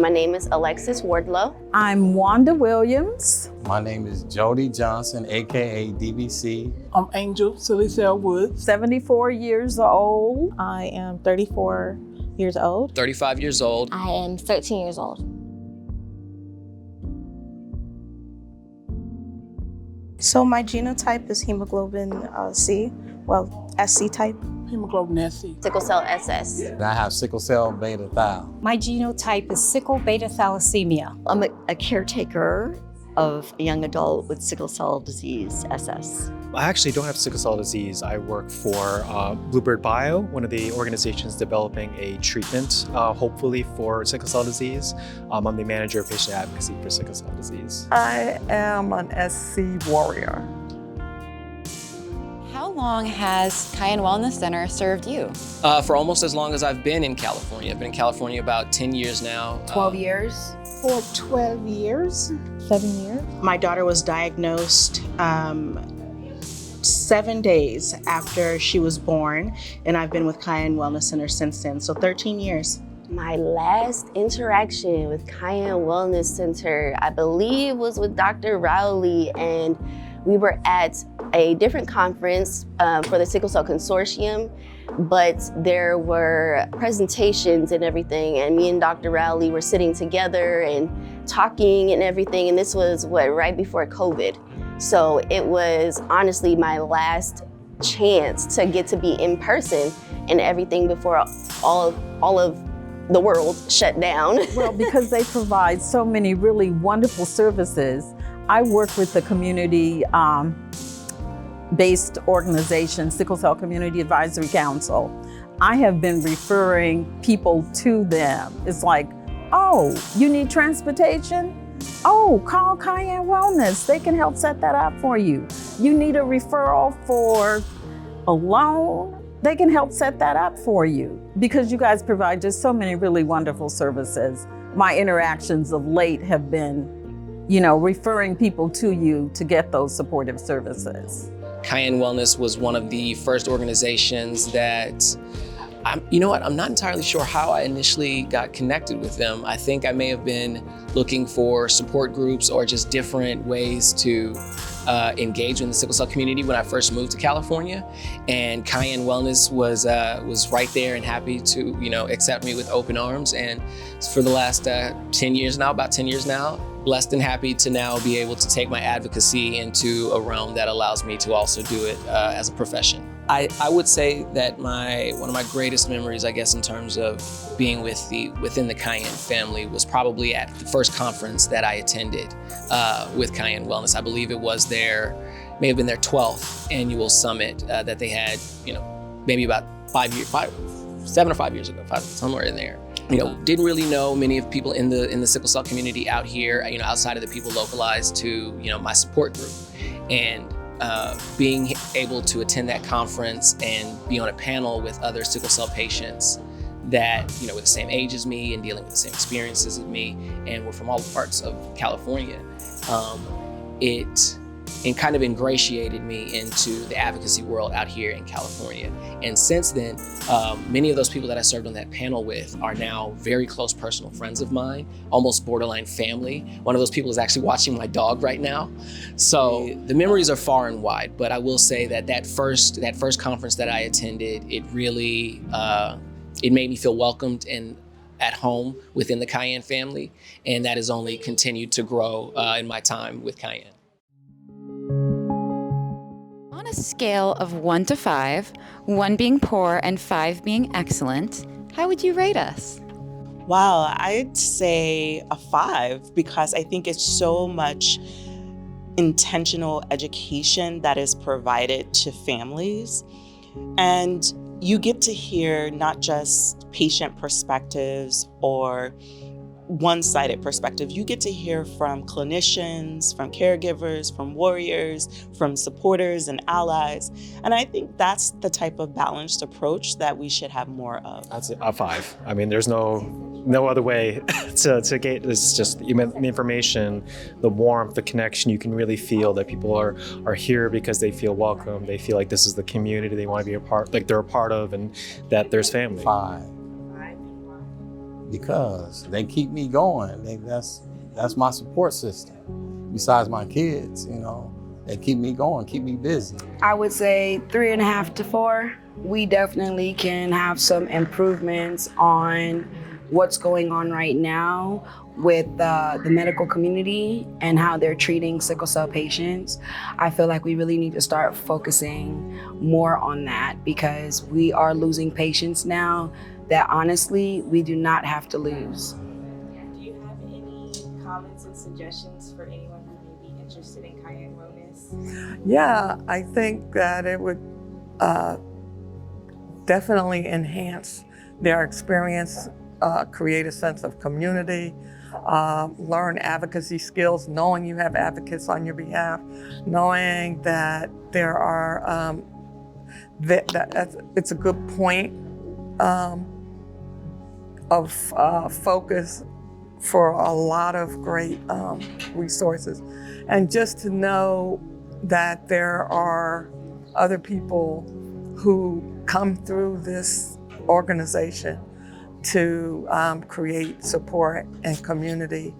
My name is Alexis Wardlow. I'm Wanda Williams. My name is Jody Johnson, aka DBC. I'm Angel Silicel Woods. 74 years old. I am 34 years old. 35 years old. I am 13 years old. So my genotype is hemoglobin C, well, SC type. Hemoglobin SC. Sickle cell SS. And I have sickle cell beta thal. My genotype is sickle beta thalassemia. I'm a caretaker of a young adult with sickle cell disease, SS. I actually don't have sickle cell disease. I work for Bluebird Bio, one of the organizations developing a treatment, hopefully for sickle cell disease. I'm the manager of patient advocacy for sickle cell disease. I am an SC warrior. How long has Cayenne Wellness Center served you? For almost as long as I've been in California. I've been in California about 10 years now. 12 years. For 12 years. 7 years. My daughter was diagnosed 7 days after she was born, and I've been with Cayenne Wellness Center since then, so 13 years. My last interaction with Cayenne Wellness Center, I believe, was with Dr. Rowley, and we were at a different conference for the Sickle Cell Consortium, but there were presentations and everything, and me and Dr. Rowley were sitting together and talking and everything, and this was, right before COVID. So it was honestly my last chance to get to be in person and everything before all of the world shut down. Well, because they provide so many really wonderful services. I work with the community-based organization, Sickle Cell Community Advisory Council. I have been referring people to them. It's like, oh, you need transportation? Oh, call Cayenne Wellness. They can help set that up for you. You need a referral for a loan? They can help set that up for you because you guys provide just so many really wonderful services. My interactions of late have been, referring people to you to get those supportive services. Cayenne Wellness was one of the first organizations that, I'm not entirely sure how I initially got connected with them. I think I may have been looking for support groups or just different ways to engage in the sickle cell community when I first moved to California. And Cayenne Wellness was right there and happy to, accept me with open arms. And for the last 10 years now, blessed and happy to now be able to take my advocacy into a realm that allows me to also do it as a profession. I would say that one of my greatest memories, I guess, in terms of being within the Cayenne family was probably at the first conference that I attended with Cayenne Wellness. I believe it was may have been their 12th annual summit that they had, maybe about 7 or 5 years ago, somewhere in there. Didn't really know many of people in the sickle cell community out here, outside of the people localized to, my support group. And being able to attend that conference and be on a panel with other sickle cell patients that, were the same age as me and dealing with the same experiences as me and were from all parts of California, it kind of ingratiated me into the advocacy world out here in California. And since then, many of those people that I served on that panel with are now very close personal friends of mine, almost borderline family. One of those people is actually watching my dog right now. So the memories are far and wide, but I will say that first conference that I attended, it really, it made me feel welcomed and at home within the Cayenne family. And that has only continued to grow in my time with Cayenne. On a scale of 1 to 5, 1 being poor and 5 being excellent, how would you rate us? Wow, I'd say a 5 because I think it's so much intentional education that is provided to families. And you get to hear not just patient perspectives or one-sided perspective. You get to hear from clinicians, from caregivers, from warriors, from supporters and allies. And I think that's the type of balanced approach that we should have more of. That's a 5. I mean, there's no other way to get this. Just the information, the warmth, the connection. You can really feel that people are here because they feel welcome. They feel like this is the community they want to be a part, like they're a part of, and that there's family. 5. because they keep me going. That's my support system. Besides my kids, you know, they keep me going, keep me busy. I would say 3.5 to 4. We definitely can have some improvements on what's going on right now with the medical community and how they're treating sickle cell patients. I feel like we really need to start focusing more on that because we are losing patients now that honestly we do not have to lose. Do you have any comments and suggestions for anyone who may be interested in Cayenne Wellness? Yeah, I think that it would definitely enhance their experience, create a sense of community, learn advocacy skills, knowing you have advocates on your behalf, knowing that there are, it's a good point of focus for a lot of great resources. And just to know that there are other people who come through this organization to create support and community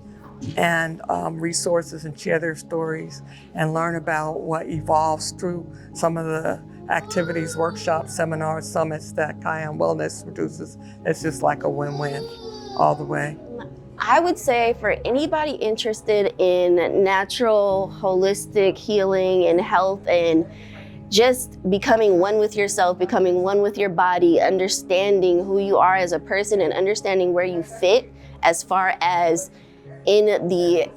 and resources and share their stories and learn about what evolves through some of the activities, workshops, seminars, summits that Cayenne Wellness produces. It's just like a win-win all the way. I would say for anybody interested in natural, holistic healing and health and just becoming one with yourself, becoming one with your body, understanding who you are as a person and understanding where you fit as far as in the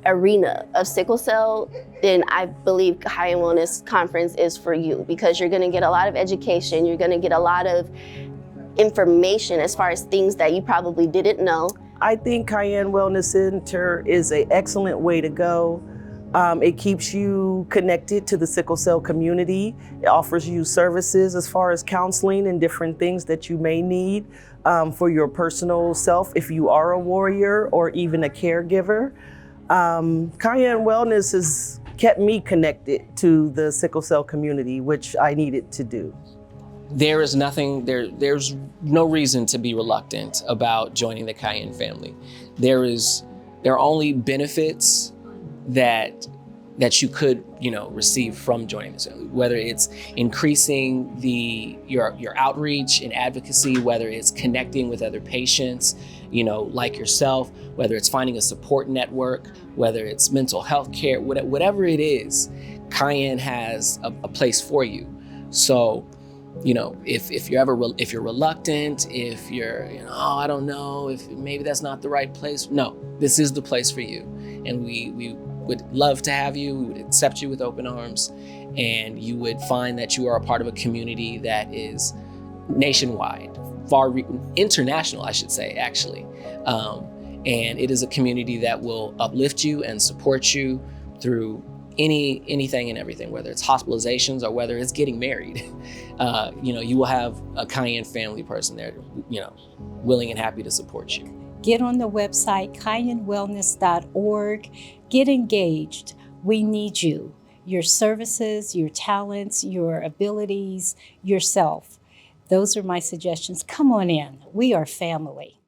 arena of sickle cell, then I believe Cayenne Wellness Conference is for you because you're gonna get a lot of education, you're gonna get a lot of information as far as things that you probably didn't know. I think Cayenne Wellness Center is an excellent way to go. It keeps you connected to the sickle cell community. It offers you services as far as counseling and different things that you may need for your personal self if you are a warrior or even a caregiver. Cayenne Wellness has kept me connected to the sickle cell community, which I needed to do. There's no reason to be reluctant about joining the Cayenne family. There are only benefits that you could, receive from joining this, whether it's increasing your outreach and advocacy, whether it's connecting with other patients, like yourself, whether it's finding a support network, whether it's mental health care, whatever it is, Cayenne has a place for you. So, if you're reluctant, if you're, I don't know, if maybe that's not the right place, no, this is the place for you. And we would love to have you, we would accept you with open arms, and you would find that you are a part of a community that is nationwide, international, I should say, actually. And it is a community that will uplift you and support you through anything and everything, whether it's hospitalizations or whether it's getting married. You will have a Cayenne family person there, willing and happy to support you. Get on the website, cayennewellness.org. Get engaged. We need you. Your services, your talents, your abilities, yourself. Those are my suggestions. Come on in. We are family.